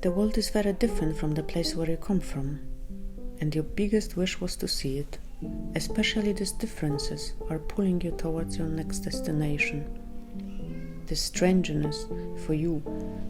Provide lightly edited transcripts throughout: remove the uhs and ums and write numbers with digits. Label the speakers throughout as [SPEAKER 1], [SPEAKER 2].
[SPEAKER 1] The world is very different from the place where you come from, and your biggest wish was to see it. Especially these differences are pulling you towards your next destination. This strangeness, for you,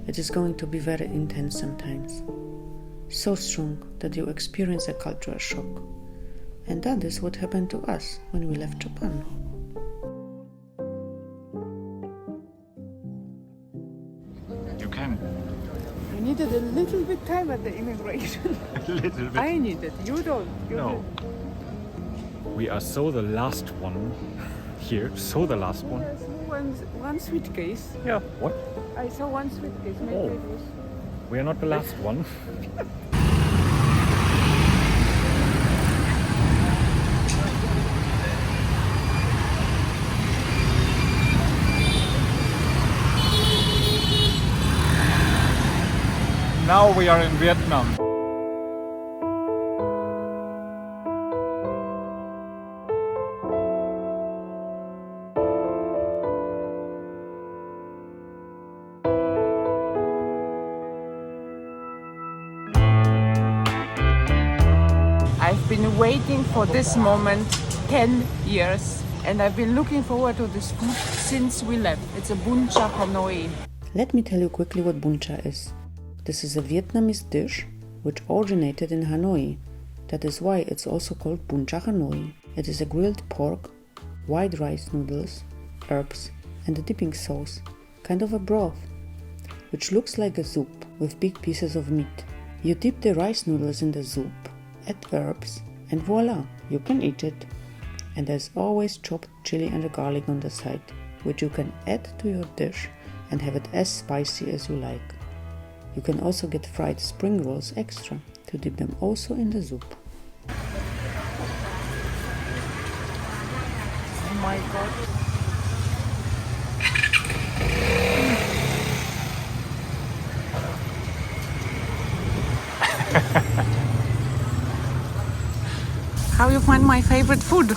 [SPEAKER 1] it is going to be very intense sometimes. So strong that you experience a cultural shock. And that is what happened to us when we left Japan.
[SPEAKER 2] You can.
[SPEAKER 3] I needed a little bit time at the immigration.
[SPEAKER 2] A little bit.
[SPEAKER 3] I needed. You don't.
[SPEAKER 2] No. We are so the last one here. So the last one.
[SPEAKER 3] There's one suitcase.
[SPEAKER 2] Yeah. What?
[SPEAKER 3] I saw one suitcase. Maybe
[SPEAKER 2] Oh.
[SPEAKER 3] it was.
[SPEAKER 2] We are not the last one. Now we are in Vietnam.
[SPEAKER 3] I've been waiting for this moment 10 years, and I've been looking forward to this food since we left. It's a Bun Cha Hanoi.
[SPEAKER 1] Let me tell you quickly what Bun Cha is. This is a Vietnamese dish which originated in Hanoi. That is why it's also called Bun Cha Hanoi. It is a grilled pork, white rice noodles, herbs, and a dipping sauce, kind of a broth, which looks like a soup with big pieces of meat. You dip the rice noodles in the soup, add herbs, and voila, you can eat it. And there's always chopped chili and garlic on the side, which you can add to your dish and have it as spicy as you like. You can also get fried spring rolls extra to dip them also in the soup.
[SPEAKER 3] Oh my god. How you find my favorite food?
[SPEAKER 2] It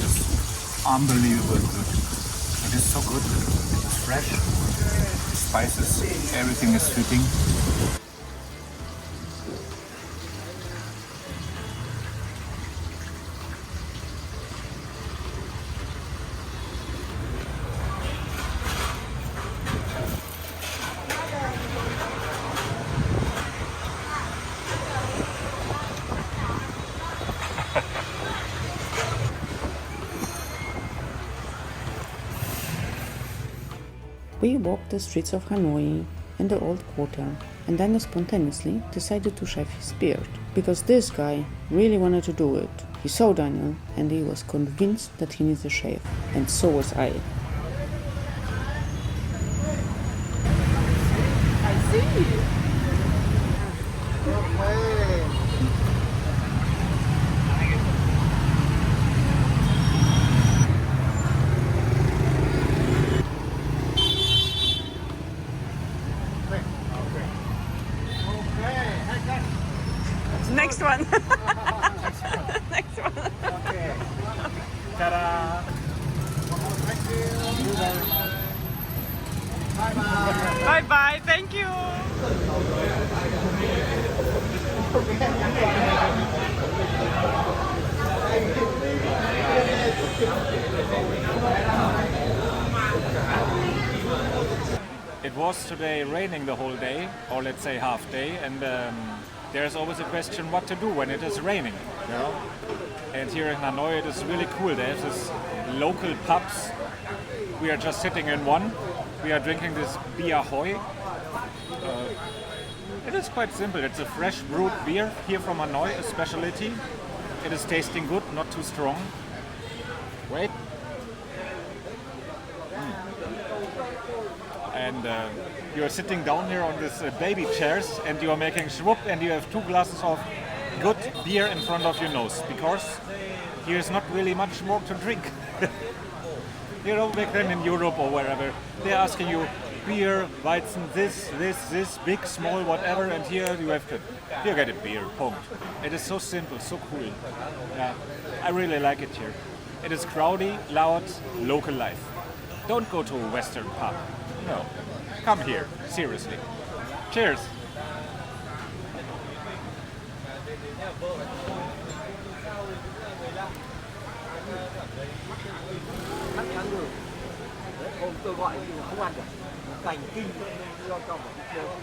[SPEAKER 2] is unbelievable good. It is so good. It is fresh. The spices, everything is fitting.
[SPEAKER 1] We walked the streets of Hanoi in the old quarter, and Daniel spontaneously decided to shave his beard, because this guy really wanted to do it. He saw Daniel and he was convinced that he needs a shave, and so was I.
[SPEAKER 3] I see. Next one. Next one.
[SPEAKER 2] Okay. Ta-da! Thank you very much. Bye-bye.
[SPEAKER 3] Bye-bye. Thank you.
[SPEAKER 2] It was today raining the whole day, or let's say half day, and there's always a question what to do when it is raining, you know? And here in Hanoi it is really cool. They have this local pubs. We are just sitting in one. We are drinking this Bia Hoi. It is quite simple. It's a fresh brewed beer here from Hanoi, a specialty. It is tasting good, not too strong. Wait. And you are sitting down here on this baby chairs and you are making schwupp and you have 2 glasses of good beer in front of your nose, because here is not really much more to drink. You know, back then in Europe or wherever, they're asking you beer, Weizen, this, big, small, whatever, and here you have to, you get a beer, punkt. It is so simple, so cool. Yeah, I really like it here. It is crowdy, loud, local life. Don't go to a Western pub. No, come here, seriously. Cheers.
[SPEAKER 4] Tôi gọi thì không ăn được. Cảnh kinh cho chồng.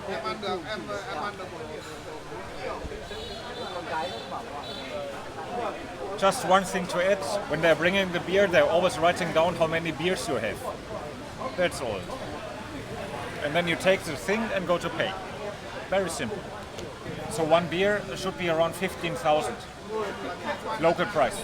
[SPEAKER 5] Em ăn được, em ăn được một
[SPEAKER 4] con cái bảo
[SPEAKER 2] Just one thing to add, when they're bringing the beer, they're always writing down how many beers you have. That's all. And then you take the thing and go to pay. Very simple. So one beer should be around 15,000. Local price.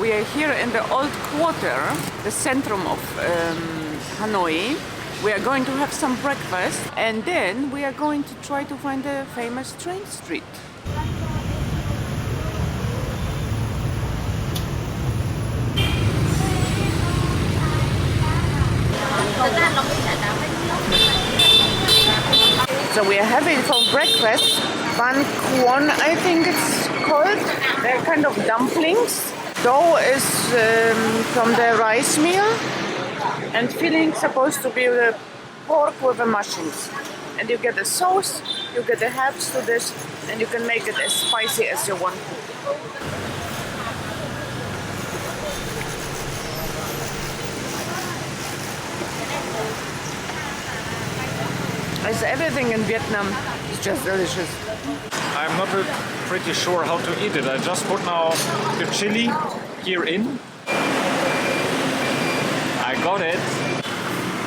[SPEAKER 3] We are here in the old quarter, the centrum of Hanoi. We are going to have some breakfast and then we are going to try to find the famous train street. So we are having for breakfast Bun Cha, I think it's called. They're kind of dumplings. Dough is from the rice meal and filling supposed to be the pork with the mushrooms. And you get the sauce, you get the herbs to this, and you can make it as spicy as you want. As everything in Vietnam is just delicious.
[SPEAKER 2] I'm not pretty sure how to eat it. I just put now the chili here in. I got it.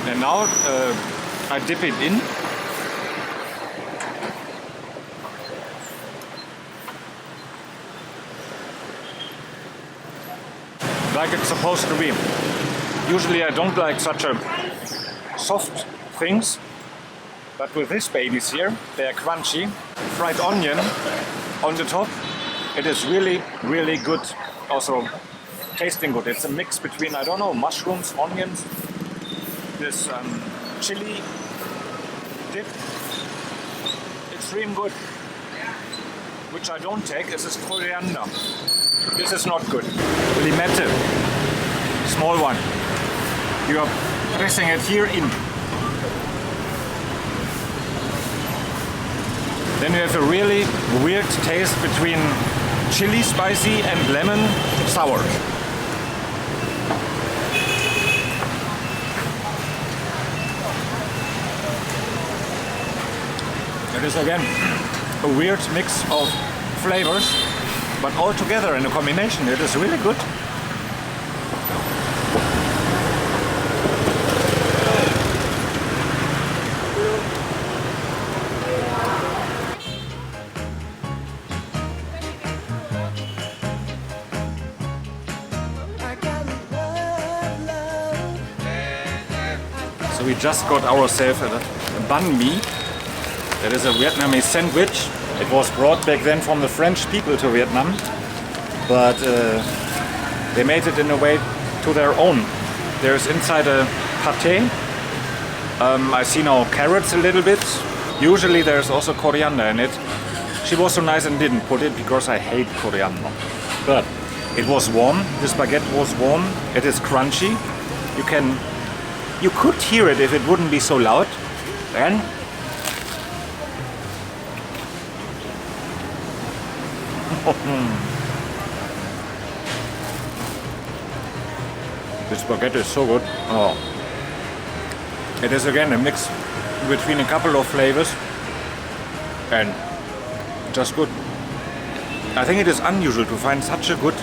[SPEAKER 2] And now I dip it in. Like it's supposed to be. Usually I don't like such a soft things. But with these babies here, they are crunchy. Fried onion on the top. It is really, really good. Also tasting good. It's a mix between, I don't know, mushrooms, onions, this chili dip. Extreme good. Which I don't take is this coriander. This is not good. Limette. Small one. You are pressing it here in. Then you have a really weird taste between chili spicy and lemon sour. It is again a weird mix of flavors, but all together in a combination it is really good. So we just got ourselves a banh mi. That is a Vietnamese sandwich. It was brought back then from the French people to Vietnam, but they made it in a way to their own. There's inside a pâté. I see now carrots a little bit. Usually there's also coriander in it. She was so nice and didn't put it because I hate coriander. But it was warm. This baguette was warm. It is crunchy. You could hear it if it wouldn't be so loud. And this baguette is so good. Oh. It is again a mix between a couple of flavors and just good. I think it is unusual to find such a good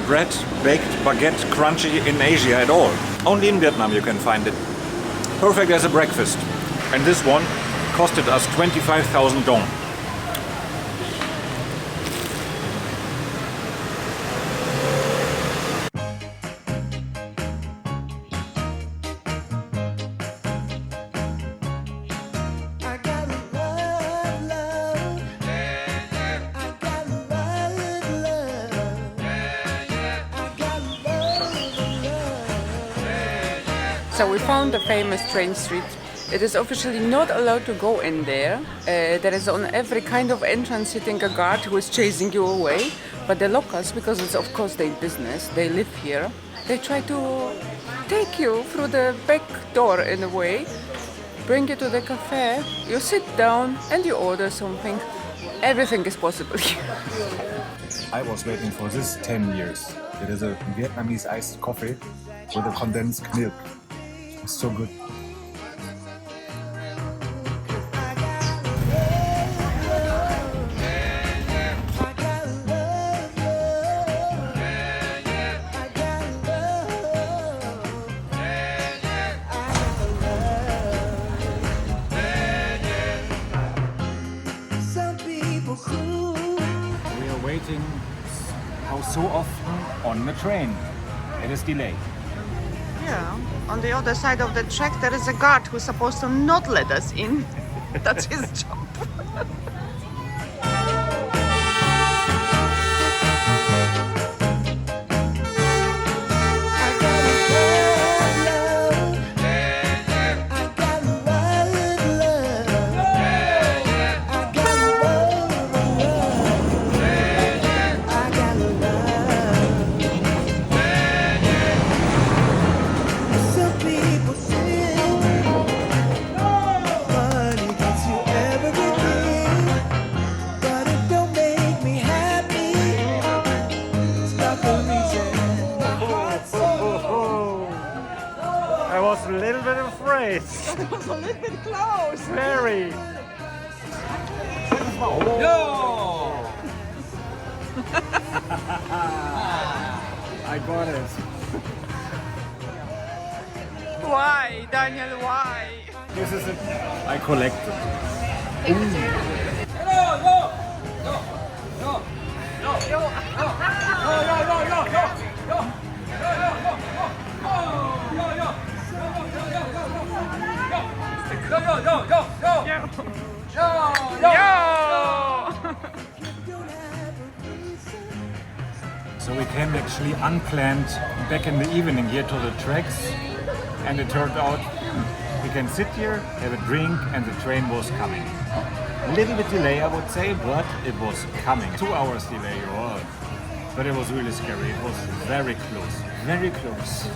[SPEAKER 2] bread, baked baguette, crunchy in Asia at all. Only in Vietnam you can find it. Perfect as a breakfast. And this one costed us 25,000 dong.
[SPEAKER 3] So we found the famous train street. It is officially not allowed to go in there. There is on every kind of entrance sitting a guard who is chasing you away. But the locals, because it's of course their business, they live here, they try to take you through the back door in a way, bring you to the cafe, you sit down and you order something. Everything is possible here.
[SPEAKER 2] I was waiting for this 10 years. It is a Vietnamese iced coffee with a condensed milk. It's so good. We are waiting, how so often, on the train. It is delayed.
[SPEAKER 3] Yeah, on the other side of the track there is a guard who's supposed to not let us in. That's his job.
[SPEAKER 2] I was a little bit afraid.
[SPEAKER 3] That was a little bit close.
[SPEAKER 2] Very. I got it.
[SPEAKER 3] Why, Daniel, why?
[SPEAKER 2] This is it. I collected. So we came actually unplanned back in the evening here to the tracks, and it turned out we can sit here, have a drink, and the train was coming. A little bit delay, I would say, but it was coming. 2 hours delay, oh. But it was really scary. It was very close, very close.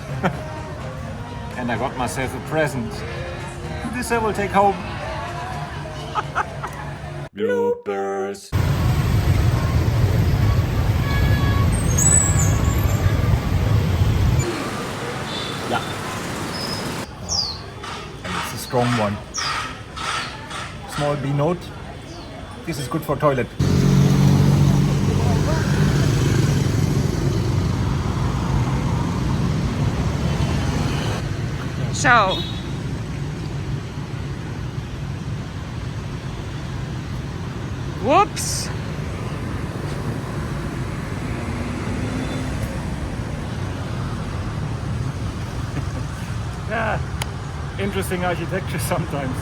[SPEAKER 2] And I got myself a present. This I will take home. Bloopers. Yeah. And it's a strong one. Small B note. This is good for toilet.
[SPEAKER 3] So, whoops.
[SPEAKER 2] Yeah, interesting architecture sometimes.